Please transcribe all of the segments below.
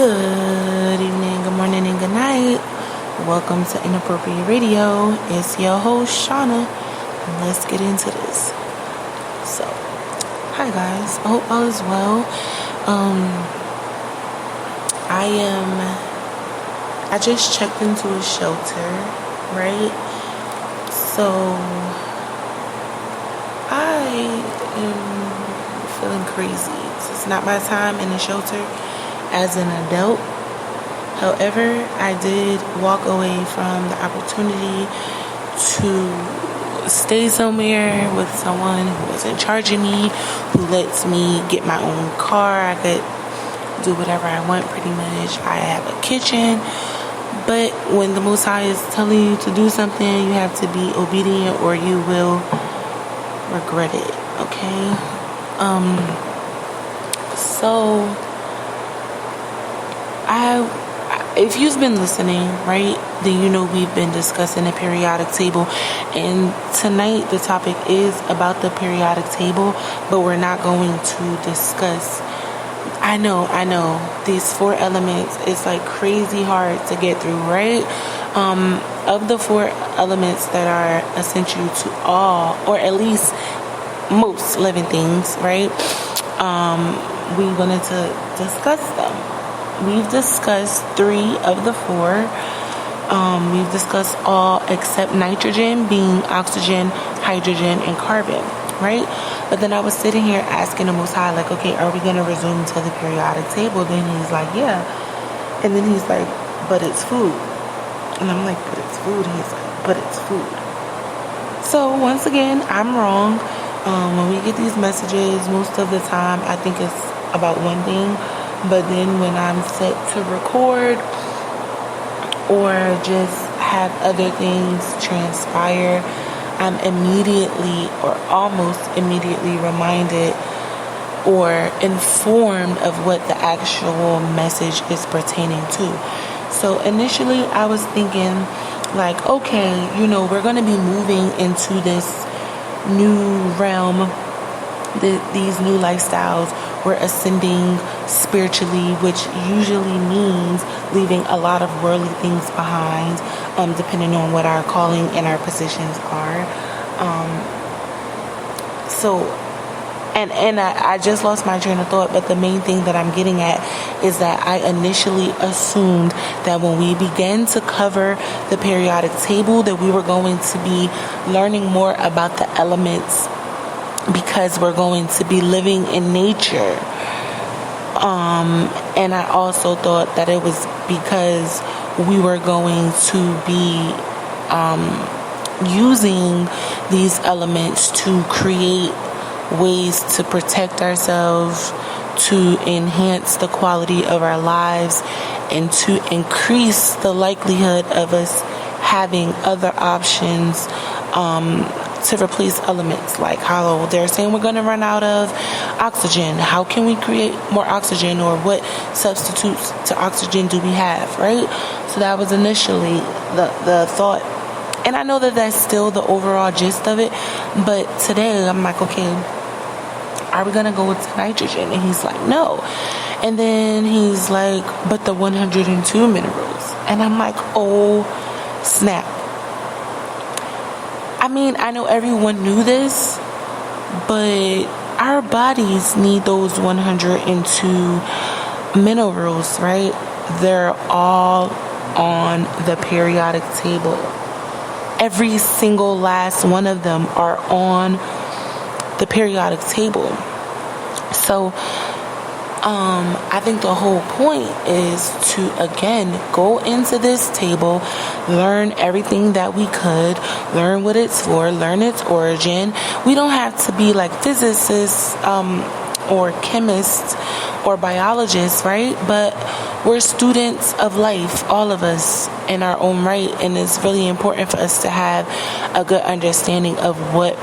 Good evening, good morning, and good night. Welcome to Inappropriate Radio. It's your host, Shauna. And let's get into this. So, hi guys. I hope all is well. I just checked into a shelter, right? So, I am feeling crazy. It's not my time in the shelter as an adult. However, I did walk away from the opportunity to stay somewhere with someone who wasn't charging me, who lets me get my own car. I could do whatever I want pretty much. I have a kitchen. But when the Most High is telling you to do something, you have to be obedient or you will regret it, okay? So if you've been listening, right, then you know we've been discussing the periodic table. And tonight the topic is about the periodic table, but we're not going to discuss. I know, these 4 elements, it's like crazy hard to get through, right? Of the 4 elements that are essential to all, or at least most living things, right? We wanted to discuss them. We've discussed 3 of the 4. We've discussed all except nitrogen, being oxygen, hydrogen, and carbon, right? But then I was sitting here asking the Most High, like, okay, are we going to resume to the periodic table? Then he's like, yeah. And then he's like, but it's food. And I'm like, but it's food. And he's like, but it's food. So once again, I'm wrong. When we get these messages, most of the time, I think it's about one thing. But then when I'm set to record or just have other things transpire, I'm immediately or almost immediately reminded or informed of what the actual message is pertaining to. So initially I was thinking like, okay, we're going to be moving into this new realm, these new lifestyles. We're ascending spiritually, which usually means leaving a lot of worldly things behind, depending on what our calling and our positions are. I just lost my train of thought, but the main thing that I'm getting at is that I initially assumed that when we began to cover the periodic table, that we were going to be learning more about the elements, because we're going to be living in nature. And I also thought that it was because we were going to be using these elements to create ways to protect ourselves, to enhance the quality of our lives, and to increase the likelihood of us having other options to replace elements, like how they're saying we're going to run out of oxygen. How can we create more oxygen, or what substitutes to oxygen do we have, right? So that was initially the thought. And I know that that's still the overall gist of it, but today I'm like, okay, are we going to go with nitrogen? And he's like, no. And then he's like, but the 102 minerals. And I'm like, oh, snap. I mean, I know everyone knew this, but our bodies need those 102 minerals, right? They're all on the periodic table. Every single last one of them are on the periodic table. So, I think the whole point is to, again, go into this table, learn everything that we could, learn what it's for, learn its origin. We don't have to be like physicists or chemists or biologists, right? But we're students of life, all of us, in our own right. And it's really important for us to have a good understanding of what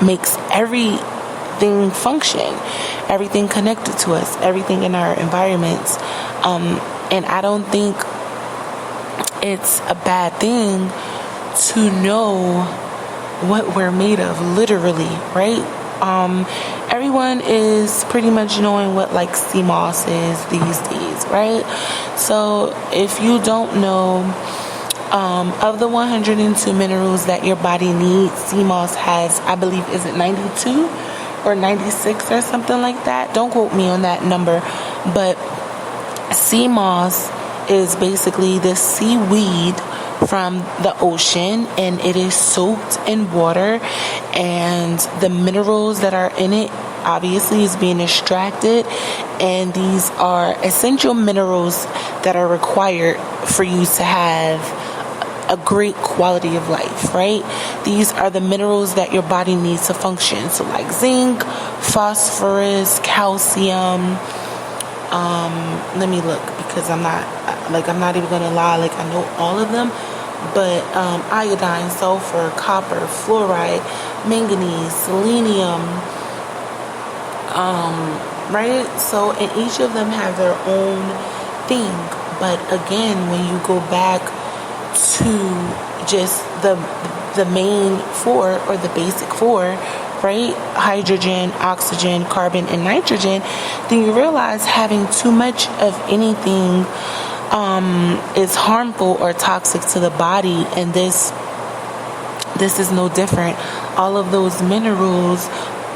makes everything function, everything connected to us, everything in our environments. And I don't think it's a bad thing to know what we're made of, literally, right? everyone is pretty much knowing what like sea moss is these days, right? So if you don't know, of the 102 minerals that your body needs, sea moss has, I believe, is it 92 or 96 or something like that? Don't quote me on that number, but sea moss is basically the seaweed from the ocean, and it is soaked in water, and the minerals that are in it obviously is being extracted, and these are essential minerals that are required for you to have a great quality of life, right? These are the minerals that your body needs to function. So like zinc, phosphorus, calcium. Let me look, because I'm not even gonna lie, like I know all of them, but iodine, sulfur, copper, fluoride, manganese, selenium, right? So, and each of them have their own thing. But again, when you go back to just the main four, or the basic four, right? Hydrogen, oxygen, carbon, and nitrogen, then you realize having too much of anything is harmful or toxic to the body, and this is no different. All of those minerals,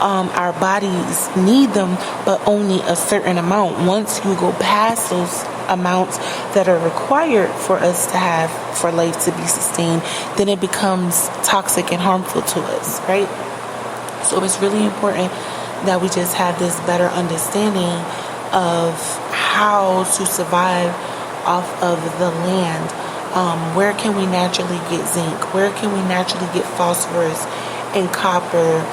our bodies need them, but only a certain amount. Once you go past those amounts that are required for us to have for life to be sustained, then it becomes toxic and harmful to us, right? So it's really important that we just have this better understanding of how to survive off of the land. Where can we naturally get zinc? Where can we naturally get phosphorus and copper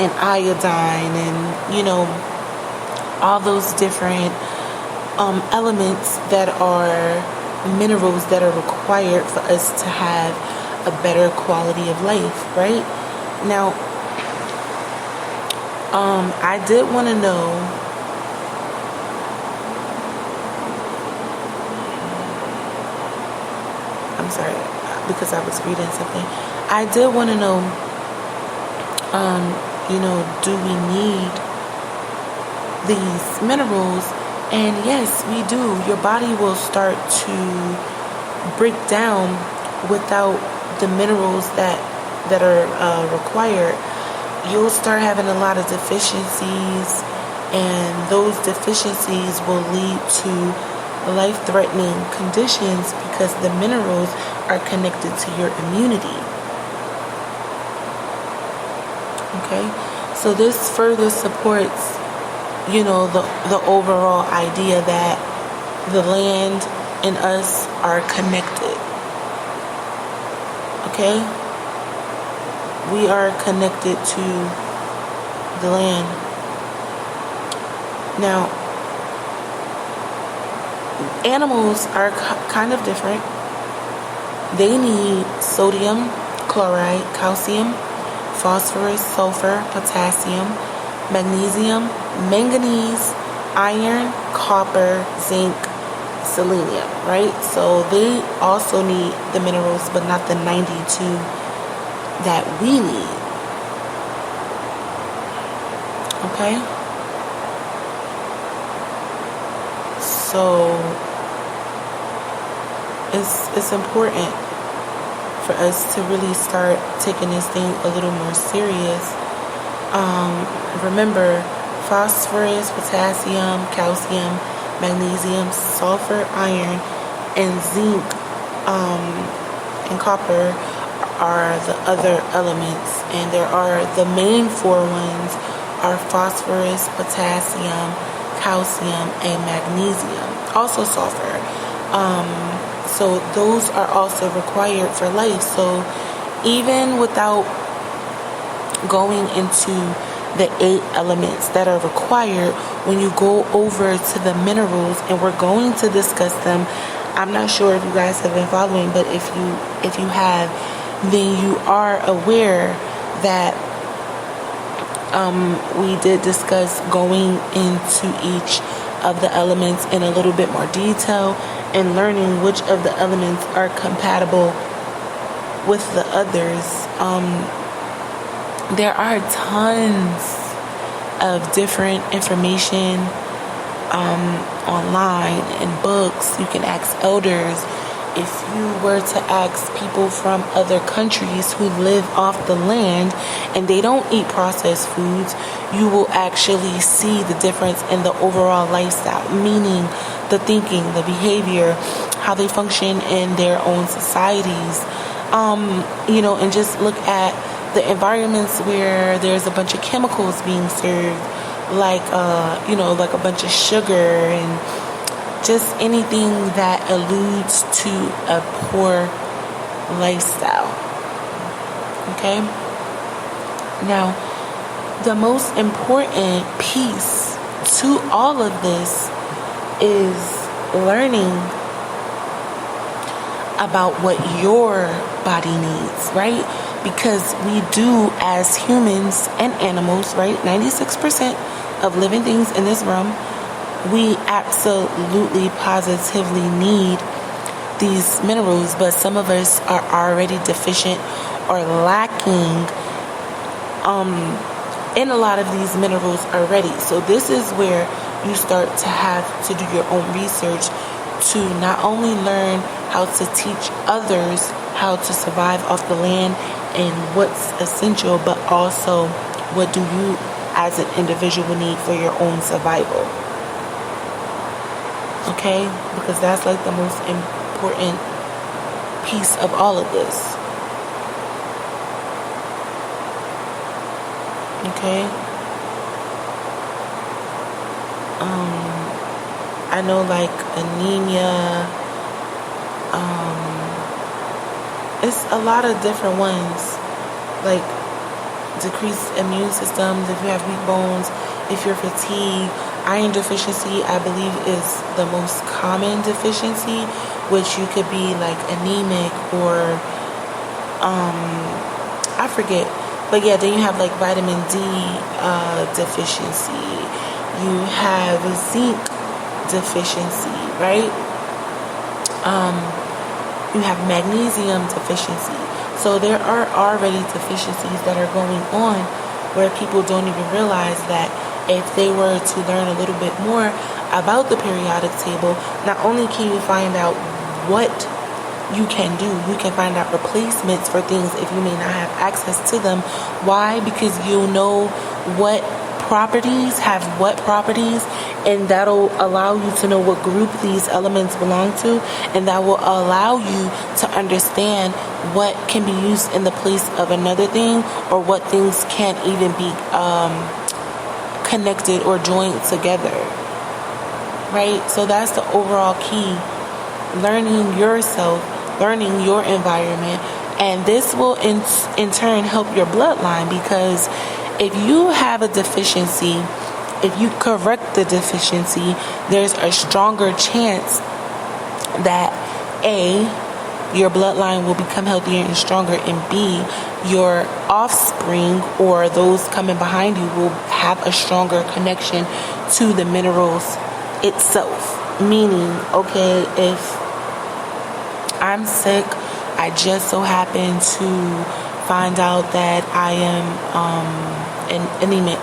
and iodine, and all those different elements that are minerals that are required for us to have a better quality of life, right? Now, I did want to know, I'm sorry, because I was reading something. I did want to know, do we need these minerals? And yes, we do. Your body will start to break down without the minerals that are required. You'll start having a lot of deficiencies, and those deficiencies will lead to life-threatening conditions because the minerals are connected to your immunity. Okay, so this further supports, the overall idea that the land and us are connected. Okay, we are connected to the land. Now, animals are kind of different. They need sodium, chloride, calcium, phosphorus, sulfur, potassium, magnesium, manganese, iron, copper, zinc, selenium, right? So they also need the minerals, but not the 92 that we need. Okay? So it's important for us to really start taking this thing a little more serious. Remember, phosphorus, potassium, calcium, magnesium, sulfur, iron, and zinc, and copper are the other elements, and there are the main four ones are phosphorus, potassium, calcium, and magnesium, also sulfur. So those are also required for life. So even without going into the 8 elements that are required, when you go over to the minerals, and we're going to discuss them, I'm not sure if you guys have been following, but if you have, then you are aware that we did discuss going into each of the elements in a little bit more detail and learning which of the elements are compatible with the others. There are tons of different information online and books. You can ask elders. If you were to ask people from other countries who live off the land and they don't eat processed foods, you will actually see the difference in the overall lifestyle, meaning the thinking, the behavior, how they function in their own societies. And just look at the environments where there's a bunch of chemicals being served, like a bunch of sugar and just anything that alludes to a poor lifestyle. Okay? Now, the most important piece to all of this is learning about what your body needs, right? Because we do, as humans and animals, right? 96% of living things in this room, we absolutely positively need these minerals, but some of us are already deficient or lacking in a lot of these minerals already. So this is where you start to have to do your own research to not only learn how to teach others how to survive off the land and what's essential, but also what do you as an individual need for your own survival. Okay? Because that's like the most important piece of all of this. Okay? I know like anemia, it's a lot of different ones, like decreased immune systems, if you have weak bones, if you're fatigued. Iron deficiency, I believe, is the most common deficiency, which you could be like anemic or I forget, but yeah, then you have like vitamin D deficiency, you have zinc deficiency, right? You have magnesium deficiency. So there are already deficiencies that are going on where people don't even realize that if they were to learn a little bit more about the periodic table, not only can you find out what you can do, you can find out replacements for things if you may not have access to them. Why? Because you'll know what properties have what properties, and that'll allow you to know what group these elements belong to, and that will allow you to understand what can be used in the place of another thing, or what things can't even be connected or joined together, right? So that's the overall key: learning yourself, learning your environment, and this will in turn help your bloodline, because if you have a deficiency, if you correct the deficiency, there's a stronger chance that A, your bloodline will become healthier and stronger, and B, your offspring or those coming behind you will have a stronger connection to the minerals itself. Meaning, okay, if I'm sick, I just so happen to find out that I am anemic,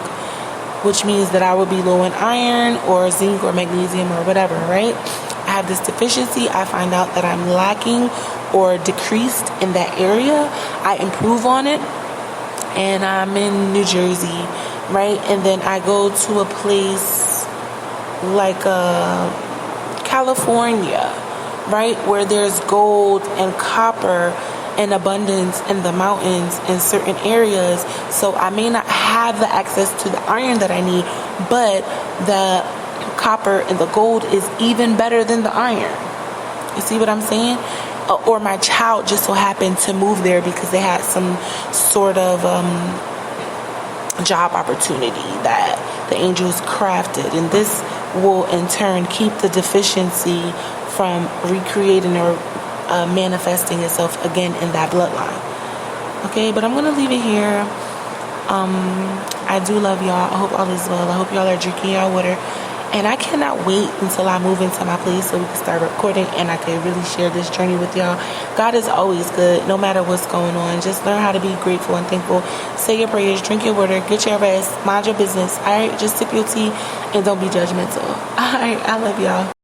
which means that I will be low in iron or zinc or magnesium or whatever, right? I have this deficiency. I find out that I'm lacking or decreased in that area. I improve on it, and I'm in New Jersey, right? And then I go to a place like California, right, where there's gold and copper in abundance in the mountains in certain areas. So I may not have the access to the iron that I need, but the copper and the gold is even better than the iron. You see what I'm saying? Or my child just so happened to move there because they had some sort of job opportunity that the angels crafted, and this will in turn keep the deficiency from recreating or manifesting itself again in that bloodline. Okay, but I'm gonna leave it here. I do love y'all. I hope all is well. I hope y'all are drinking y'all water And I cannot wait until I move into my place so we can start recording and I can really share this journey with y'all. God is always good, no matter what's going on. Just learn how to be grateful and thankful. Say your prayers, drink your water, get your rest, mind your business. All right, just sip your tea and don't be judgmental. All right, I love y'all.